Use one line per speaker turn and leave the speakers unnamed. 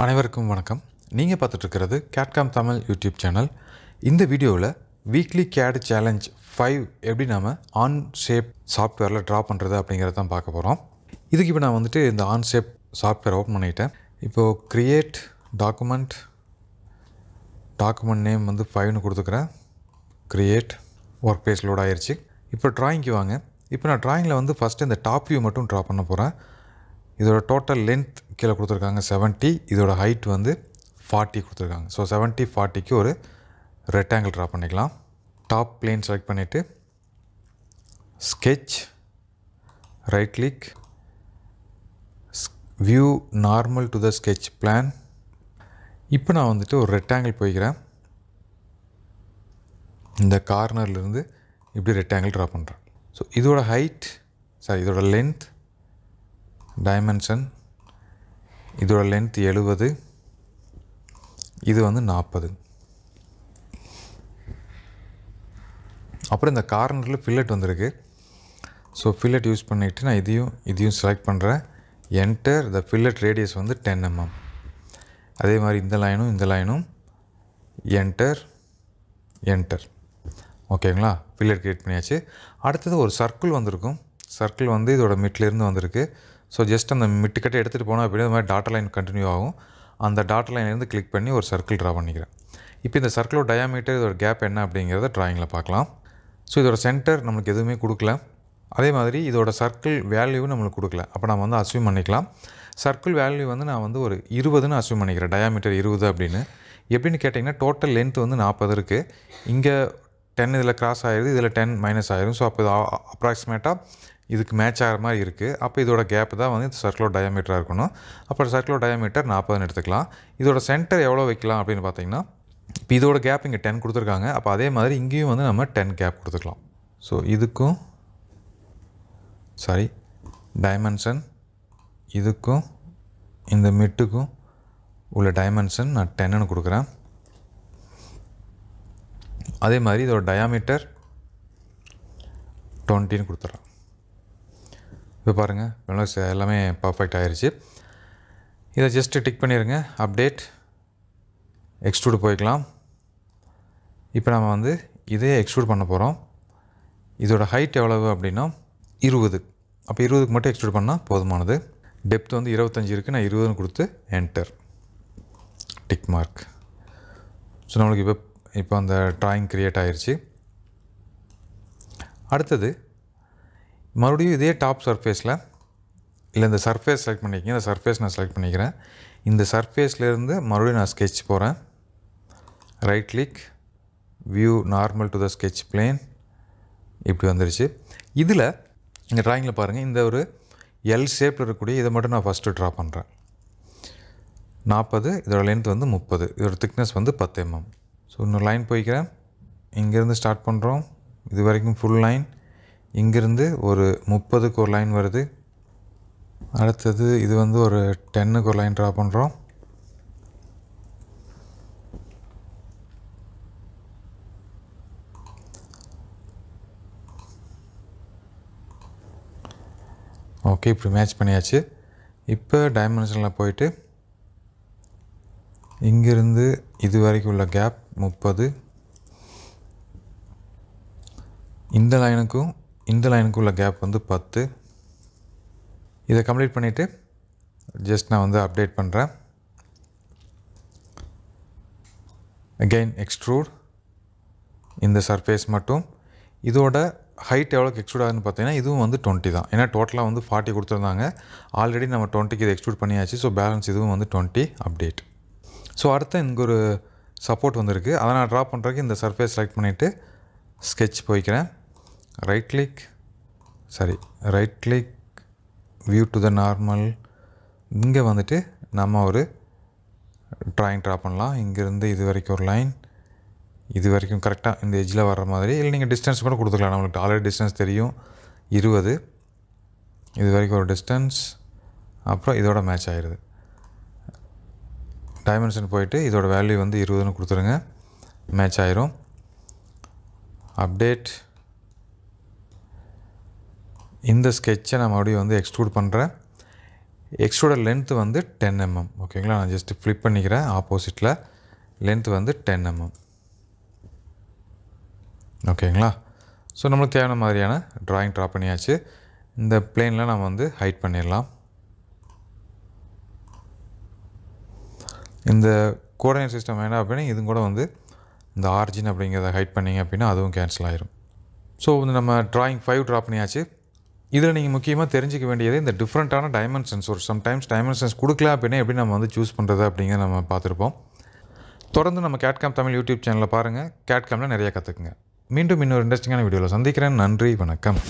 அனைவருக்கும் வணக்கம். நீங்கள் பார்த்துட்டு இருக்கிறது கேட்காம் தமிழ் யூடியூப் சேனல். இந்த வீடியோவில் வீக்லி கேட் சேலஞ்ச் 5 எப்படி நாம் ஆன் ஷேப் சாஃப்ட்வேரில் ட்ரா பண்ணுறது அப்படிங்கிறத தான் பார்க்க போகிறோம். இதுக்கு இப்போ நான் இந்த ஆன் ஷேப் சாஃப்ட்வேர் ஓப்பன் பண்ணிட்டேன். இப்போது க்ரியேட் டாக்குமெண்ட் நேம் 5ன்னு கொடுத்துக்கிறேன். க்ரியேட் ஒர்க் பேஸ் லோட் ஆயிடுச்சு. இப்போ ட்ராயிங்க்கு வாங்க. இப்போ நான் ட்ராயிங்கில் ஃபஸ்ட்டு இந்த டாப் வியூ மட்டும் ட்ரா பண்ண போகிறேன். இதோட டோட்டல் லென்த் கீழே கொடுத்துருக்காங்க 70, இதோட ஹைட் 40 கொடுத்துருக்காங்க. ஸோ 70 40க்கு ஒரு ரெக்டாங்கிள் ட்ரா பண்ணிக்கலாம். டாப் பிளேன் செலக்ட் பண்ணிவிட்டு sketch, right click, view normal to the sketch plan. இப்போ நான் ஒரு ரெக்டாங்கிள் போய்க்கிறேன். இந்த கார்னர்லேருந்து இப்படி ரெக்டாங்கிள் ட்ரா பண்ணுறேன். ஸோ இதோட ஹைட் இதோட லென்த் டைமென்ஷன், இதோட லென்த் 70, இது 40. அப்புறம் இந்த கார்னரில் ஃபில்லட் வந்திருக்கு. ஸோ ஃபில்லட் யூஸ் பண்ணிவிட்டு நான் இதையும் செலக்ட் பண்ணுறேன். என்டர் த ஃபில்லட் ரேடியஸ் 10 mm. அதே மாதிரி இந்த லைனும் என்டர். ஓகேங்களா, ஃபில்லட் க்ரியேட் பண்ணியாச்சு. அடுத்தது ஒரு சர்க்கிள் வந்திருக்கும். சர்க்கிள் இதோட மிட்லேருந்து வந்திருக்கு. ஸோ ஜஸ்ட் அந்த மிட்டுக்கிட்ட எடுத்துகிட்டு போனால் அப்படியே இந்த மாதிரி டாட்டர் லைன் கண்டினியூ ஆகும். அந்த டாட்டர் லைன்லேருந்து கிளிக் பண்ணி ஒரு சர்க்கிள் ட்ரா பண்ணிக்கிறேன். இப்போ இந்த சர்க்கிளோட டயாமீட்டர், இதோட கேப் என்ன அப்படிங்கிறத ட்ராயிங்கில் பார்க்கலாம். ஸோ இதோட சென்டர் நம்மளுக்கு எதுவுமே கொடுக்கல. அதே மாதிரி இதோட சர்க்கிள் வேல்யூவும் நம்மளுக்கு கொடுக்கல. அப்போ நம்ம அஸ்யூம் பண்ணிக்கலாம். சர்க்கிள் வேல்யூ நான் ஒரு 20ன்னு அஸ்யூம் பண்ணிக்கிறேன். டயாமீட்டர் 20 அப்படின்னு. எப்படின்னு கேட்டிங்கன்னா டோட்டல் லென்த் 40 இருக்குது. இங்கே 10 இதில் கிராஸ் ஆகிடுது, இதில் 10 மைனஸ் ஆகிடும். ஸோ அப்போ இது அப்ராக்சிமேட்டாக இதுக்கு மேட்ச் ஆகிற மாதிரி இருக்குது. அப்போ இதோட கேப் தான் இந்த சர்க்கிளோட டயாமீட்டராக இருக்கணும். அப்போ சர்க்கிளோட டயாமீட்டர் 40ன்னு எடுத்துக்கலாம். இதோட சென்டர் எவ்வளோ வைக்கலாம் அப்படின்னு பார்த்தீங்கன்னா, இப்போ இதோட கேப் இங்கே 10 கொடுத்துருக்காங்க. அப்போ அதே மாதிரி இங்கேயும் நம்ம 10 கேப் கொடுத்துக்கலாம். ஸோ இதுக்கும் டைமென்ஷன், இதுக்கும் இந்த மிட்டுக்கும் உள்ள டைமென்ஷன் நான் 10ன்னு கொடுக்குறேன். அதே மாதிரி இதோட டயாமீட்டர் 20ன்னு கொடுத்துட்றேன். இப்போ பாருங்கள், எல்லாமே பர்ஃபெக்ட் ஆகிருச்சு. இதை ஜஸ்ட்டு டிக் பண்ணிடுங்க. அப்டேட், எக்ஸ்ட்ரூட் போய்க்கலாம். இப்போ நம்ம இதே எக்ஸ்ட்ரூட் பண்ண போகிறோம். இதோட ஹைட் எவ்வளவு அப்படின்னா 20. அப்போ 20க்கு மட்டும் எக்ஸ்ட்ரூட் பண்ணால் போதுமானது. டெப்த் 25 இருக்குது. நான் 20ன்னு கொடுத்து என்டர், டிக் மார்க். ஸோ நம்மளுக்கு இப்போ அந்த ட்ராயிங் க்ரியேட் ஆகிருச்சு. அடுத்தது மறுபடியும் இதே டாப் சர்ஃபேஸில் இந்த சர்ஃபேஸ் செலக்ட் பண்ணிக்கங்க. இந்த சர்ஃபேஸ் நான் செலக்ட் பண்ணிக்கிறேன். இந்த சர்ஃபேஸ்லேருந்து மறுபடியும் நான் ஸ்கெட்ச் போகிறேன். Right click, view normal to the sketch plane. இப்படி வந்துருச்சு. இதில் இந்த ட்ராயிங்கில் பாருங்கள், இந்த ஒரு எல் ஷேப்பில் இருக்கக்கூடிய இதை மட்டும் நான் ஃபஸ்ட்டு ட்ரா பண்ணுறேன். 40, இதோட லென்த் 30, இதோட திக்னஸ் 10 mm. ஸோ இன்னொரு லைன் போய்க்கிறேன். இங்கேருந்து ஸ்டார்ட் பண்ணுறோம். இது வரைக்கும் ஃபுல் லைன். இங்கேருந்து ஒரு 30க்கு ஒரு லைன் வருது. அடுத்தது இது ஒரு 10க்கு ஒரு லைன் ட்ரா பண்ணுறோம். ஓகே, இப்படி மேட்ச் பண்ணியாச்சு. இப்போ டைமென்ஷனில் போயிட்டு இங்கேருந்து இது வரைக்கும் உள்ள கேப் 30. இந்த லைனுக்கும் உள்ள கேப் 10. இதை கம்ப்ளீட் பண்ணிவிட்டு ஜஸ்ட் நான் அப்டேட் பண்ணுறேன். அகெயின் எக்ஸ்ட்ரூட், இந்த சர்ஃபேஸ் மட்டும். இதோட ஹைட் எவ்வளோக்கு எக்ஸ்ட்ரூட் ஆகுதுன்னு பார்த்தீங்கன்னா இதுவும் 20 தான். ஏன்னா டோட்டலாக 40 கொடுத்துருந்தாங்க. ஆல்ரெடி நம்ம 20க்கு இதை எக்ஸ்ட்ரூட் பண்ணியாச்சு. ஸோ பேலன்ஸ் இதுவும் 20. அப்டேட். ஸோ அடுத்து இங்கே ஒரு சப்போர்ட் வந்திருக்கு. அதை நான் ட்ரா பண்ணுறதுக்கு இந்த சர்ஃபேஸ் செலக்ட் பண்ணிவிட்டு ஸ்கெட்ச் போய்க்கிறேன். Right click, view to the normal. இங்கே நம்ம ஒரு ட்ராயிங் ட்ரா பண்ணலாம். இங்கேருந்து இது வரைக்கும் ஒரு லைன், இது வரைக்கும் கரெக்டாக இந்த எஜ்ஜில் வர்ற மாதிரி. இல்லை நீங்கள் டிஸ்டன்ஸ் கூட கொடுத்துக்கலாம். நம்மளுக்கு ஆல்ரெடி டிஸ்டன்ஸ் தெரியும் 20. இது வரைக்கும் ஒரு டிஸ்டன்ஸ். அப்புறம் இதோட மேட்ச் ஆகிடுது. டைமென்ஷன் போயிட்டு இதோட வேல்யூ 20ன்னு கொடுத்துருங்க. மேட்ச் ஆயிரும். அப்டேட். இந்த ஸ்கெட்சை நான் மறுபடியும் எக்ஸ்ட்ரூட் பண்ணுறேன். எக்ஸோட லென்த் வந்து 10 mm. ஓகேங்களா, நான் ஜஸ்ட் ஃப்ளிப் பண்ணிக்கிறேன். ஆப்போசிட்டில் லென்த் வந்து 10 mm. ஓகேங்களா. ஸோ நம்மளுக்கு தேவையான மாதிரியான ட்ராயிங் ட்ரா பண்ணியாச்சு. இந்த பிளேனில் நம்ம வந்து ஹைட் பண்ணிடலாம். இந்த கோஆர்டினேட் சிஸ்டம் வேண்டாம் அப்படின்னா இது கூட வந்து இந்த ஆரிஜின் அப்படிங்கிறத ஹைட் பண்ணிங்க அப்படின்னா அதுவும் கேன்சல் ஆயிரும். ஸோ வந்து நம்ம ட்ராயிங் 5 ட்ரா பண்ணியாச்சு. இதில் நீங்கள் முக்கியமாக தெரிஞ்சிக்க வேண்டியது இந்த டிஃப்ரெண்ட்டான டைமென்ஷன்ஸ். ஒரு சம்டைம்ஸ் டைமென்ஷன்ஸ் கொடுக்கல அப்படின்னா எப்படி நம்ம வந்து சூஸ் பண்ணுறது அப்படிங்கிற நம்ம பார்த்துருப்போம். தொடர்ந்து நம்ம கேட்காம் தமிழ் யூடியூப் சேனலில் பாருங்கள். கேட்காமில் நிறைய கற்றுக்குங்க. மீண்டும் இன்னொரு இன்ட்ரெஸ்டிங்கான வீடியோவில் சந்திக்கிறேன். நன்றி, வணக்கம்.